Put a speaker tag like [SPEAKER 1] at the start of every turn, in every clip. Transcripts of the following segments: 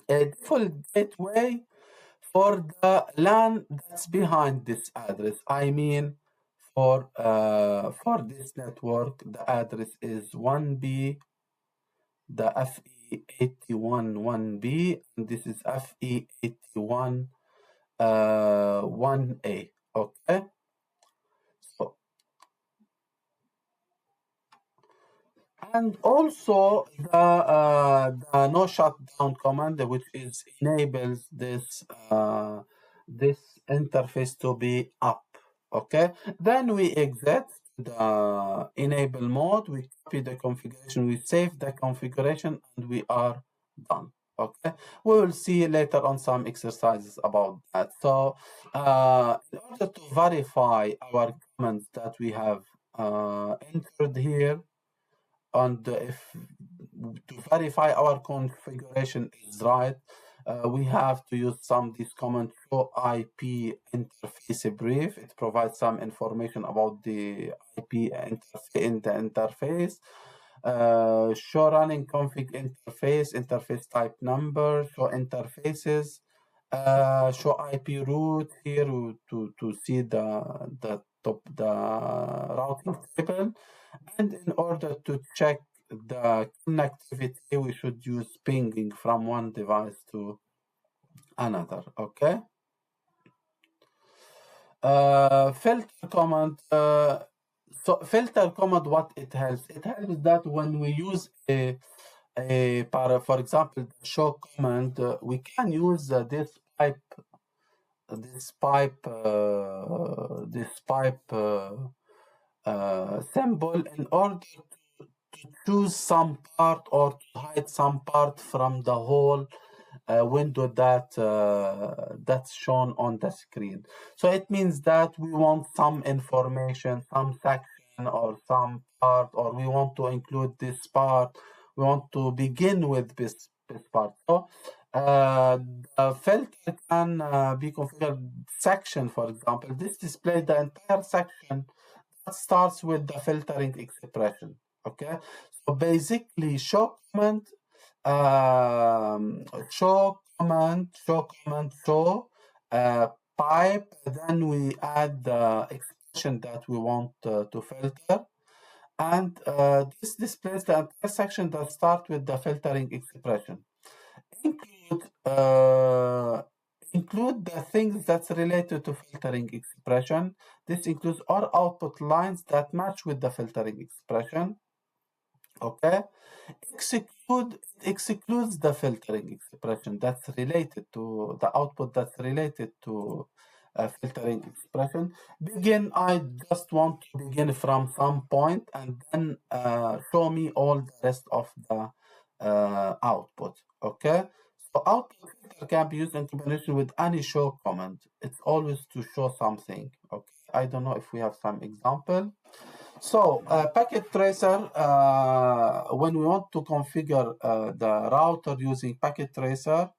[SPEAKER 1] a default gateway for the LAN that's behind this address. I mean, for this network, the address is 1B, the FE81 1B, and this is FE81 1A. Okay, so and also the no shutdown command, which is enables this interface to be up. Okay, then we exit the enable mode, we copy the configuration, we save the configuration, and we are done. Okay, we will see later on some exercises about that. So in order to verify our comments that we have entered here, and if to verify our configuration is right, we have to use this command show IP interface brief. It provides some information about the IP in the interface. Show running config interface type number, show interfaces, show IP route here to see the routing table. And in order to check the connectivity, we should use pinging from one device to another. Okay. Filter command. So filter command, what it helps? It helps that when we use for example, the show command, we can use this pipe symbol in order to choose some part or to hide some part from the whole window that's shown on the screen. So it means that we want some information, some section or some part, or we want to include this part. We want to begin with this part. So the filter can be configured section, for example. This displays the entire section that starts with the filtering expression. Okay, so basically show command, pipe, then we add the expression that we want to filter, and this displays the entire section that starts with the filtering expression. Include the things that's related to filtering expression. This includes all output lines that match with the filtering expression. Okay, excludes the filtering expression that's related to the output that's related to filtering expression. Begin, I just want to begin from some point and then show me all the rest of the output. Okay, so output filter can be used in combination with any show command. It's always to show something. Okay, I don't know if we have some example. So packet tracer, when we want to configure the router using packet tracer,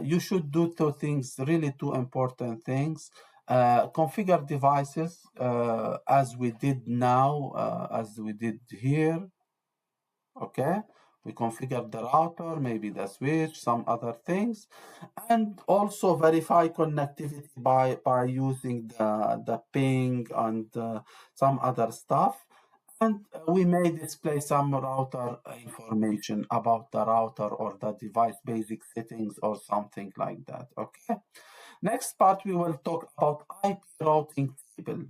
[SPEAKER 1] you should do two things, really two important things. Configure devices as we did now, as we did here. Okay, we configure the router, maybe the switch, some other things, and also verify connectivity by using the ping and some other stuff. And we may display some router information about the router or the device basic settings or something like that. Okay. Next part, we will talk about IP routing table.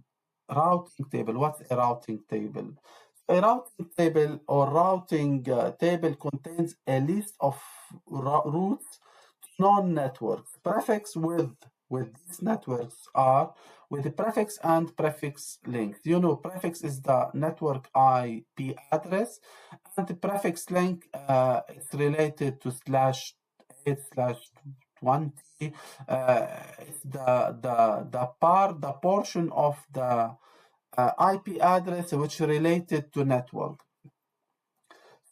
[SPEAKER 1] Routing table. What's a routing table? A routing table or routing table contains a list of routes to known networks. Prefix with these networks are with the prefix and prefix link. You know, prefix is the network IP address, and the prefix link is related to /8/20. It's the portion of the IP address which related to network.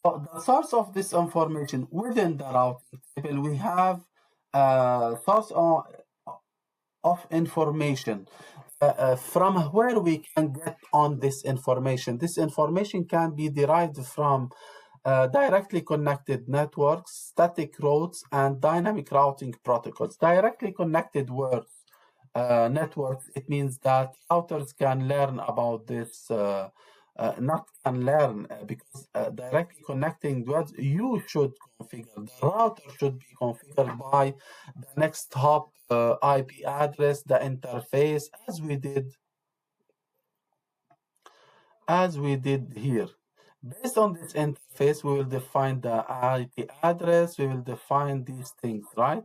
[SPEAKER 1] So the source of this information within the routing table, we have source of information from where we can get on this information. This information can be derived from directly connected networks, static routes, and dynamic routing protocols. Directly connected networks, it means that routers can learn about this, not can learn, because directly connecting words, you should configure. The router should be configured by the next hop IP address, the interface, as we did here. Based on this interface, we will define the IP address, we will define these things, right?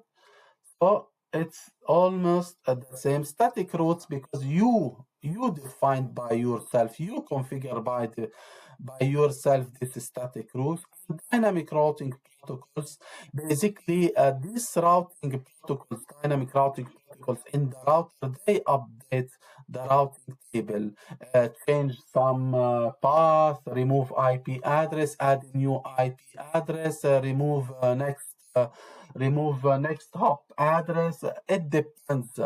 [SPEAKER 1] So it's almost the same static routes, because you define by yourself, you configure by yourself this static route. And dynamic routing protocols, basically these routing protocols, dynamic routing protocols in the router, they update the routing table, change some path, remove IP address, add new IP address, remove next hop address. It depends.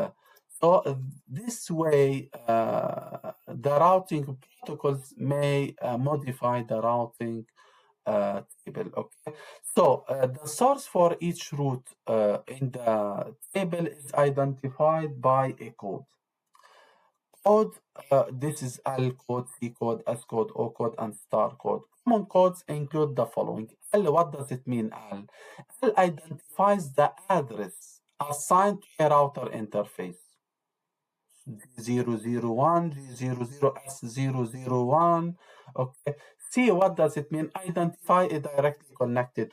[SPEAKER 1] So this way, the routing protocols may modify the routing table. Okay. So the source for each route in the table is identified by a code. This is L code, C code, S code, O code, and star code. Common codes include the following. L, what does it mean, L? L identifies the address assigned to a router interface. G001, G00, S001. Okay. C, what does it mean? Identify a directly connected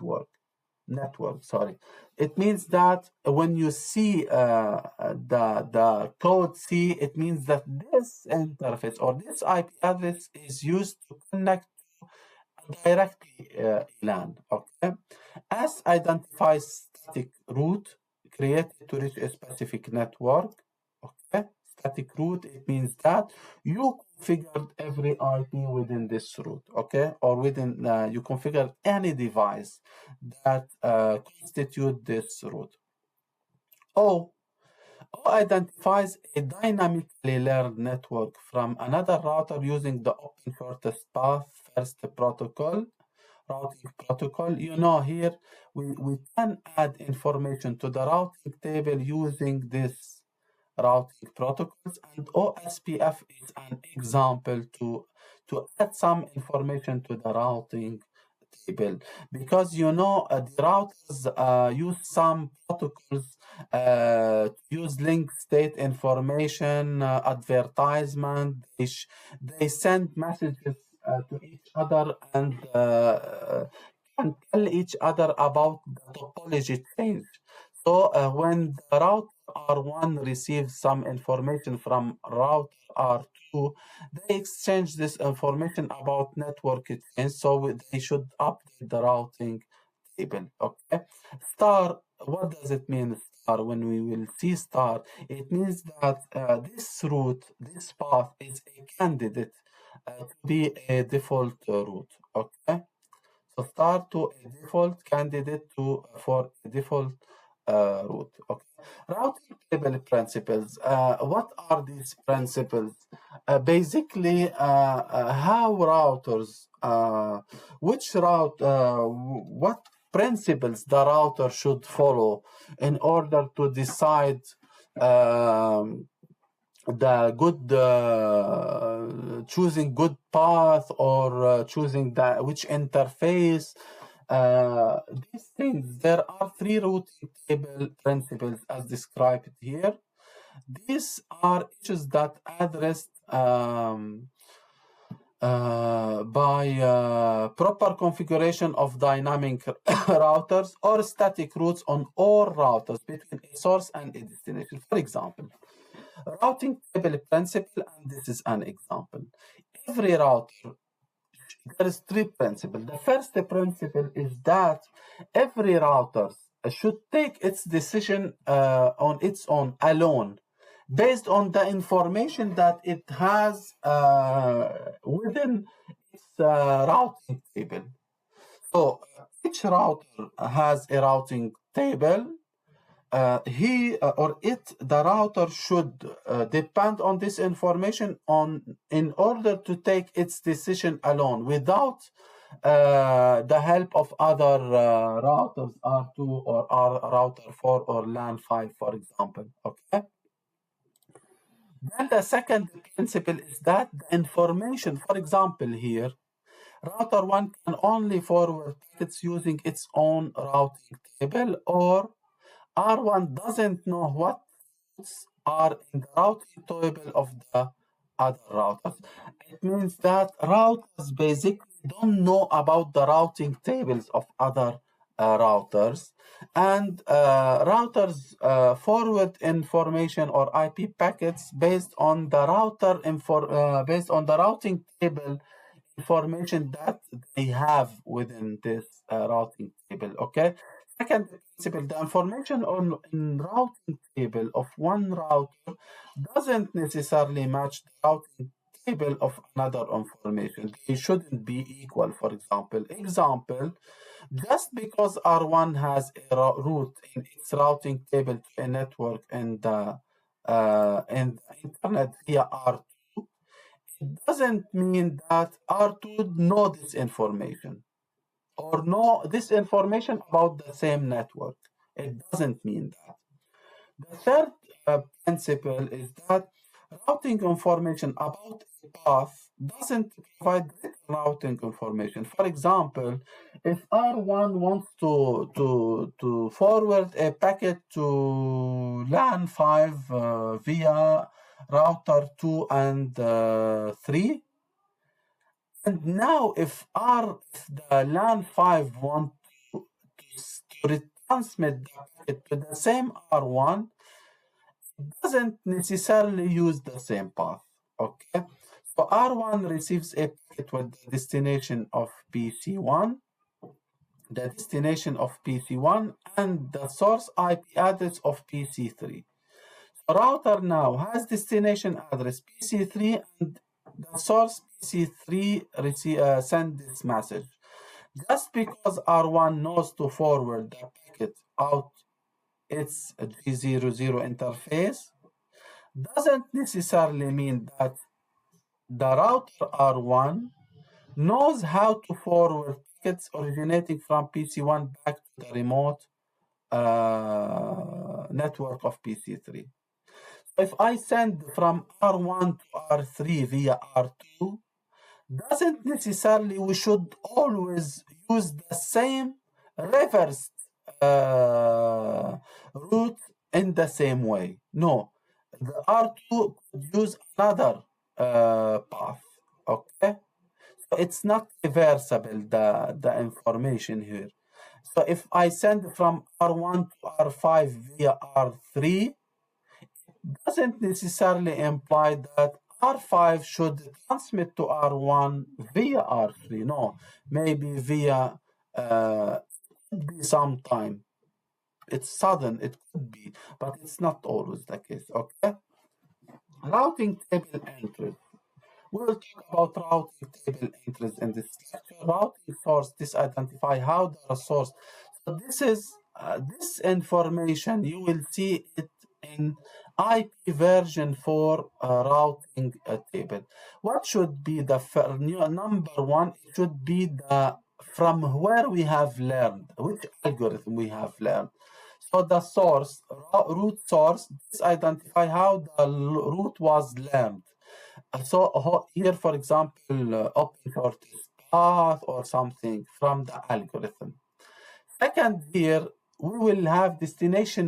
[SPEAKER 1] network. Sorry, it means that when you see the code C, it means that this interface or this IP address is used to connect directly LAN. Okay. S identifies static route created to reach a specific network. Okay. Static route, it means that you configured every IP within this route, okay, or within you configured any device that constitute this route. O identifies a dynamically learned network from another router using the open shortest path first protocol, routing protocol. You know, here we can add information to the routing table using this routing protocols, and OSPF is an example to add some information to the routing table, because you know the routers use some protocols use link state information, advertisement. They send messages to each other and can tell each other about the topology change. So when the router R1 receives some information from router R2, they exchange this information about network change, so they should update the routing table. Okay. Star, what does it mean, star? When we will see star, it means that this route, this path is a candidate to be a default route. Okay. So star to a default candidate for a default route. Okay. Routing table principles. What are these principles? Basically, how routers, what principles the router should follow in order to decide the good choosing good path, or choosing which interface. These things, there are 3 routing table principles as described here. These are issues that addressed by proper configuration of dynamic routers or static routes on all routers between a source and a destination. For example, routing table principle, and this is an example. Every router, there is 3 principles. The first principle is that every router should take its decision on its own, alone, based on the information that it has within its routing table. So each router has a routing table. The router should depend on this information in order to take its decision alone, without the help of other routers, R2 or router 4 or LAN 5, for example. Okay. Then the second principle is that the information, for example, here, router 1 can only forward packets using its own routing table, or R1 doesn't know what are in the routing table of the other routers. It means that routers basically don't know about the routing tables of other routers, and routers forward information or IP packets based on the based on the routing table information that they have within this routing table. Okay. Second principle, the information on in routing table of one router doesn't necessarily match the routing table of another information. They shouldn't be equal, for example. Just because R1 has a route in its routing table to a network in the internet via R2, it doesn't mean that R2 know this information or know this information about the same network. It doesn't mean that. The third principle is that routing information about a path doesn't provide routing information. For example, if R1 wants to forward a packet to LAN 5 via router 2 and 3, and now if the LAN 5 want to retransmit the packet to the same R1, doesn't necessarily use the same path. Okay, so R1 receives a packet with the destination of PC1, the destination of PC1, and the source IP address of PC3. So router now has destination address PC3, and the source PC3 send this message. Just because R1 knows to forward the packet out its G00 interface doesn't necessarily mean that the router R1 knows how to forward packets originating from PC1 back to the remote network of PC3. If I send from R1 to R3 via R2, doesn't necessarily we should always use the same reverse route in the same way. No, the R2 could use another path. Okay, so it's not reversible, the information here. So if I send from R1 to R5 via R3, doesn't necessarily imply that R5 should transmit to R1 via R3. No, maybe via be sometime. It's sudden, it could be, but it's not always the case. Okay. Routing table entries. We will talk about routing table entries in this lecture. Routing source disidentify how the source. So this is this information you will see it in IP version 4 routing table. What should be the number one? It should be the from where we have learned, which algorithm we have learned. So the source, root source, disidentify how the root was learned. So here, for example, open source path or something from the algorithm. Second, here we will have destination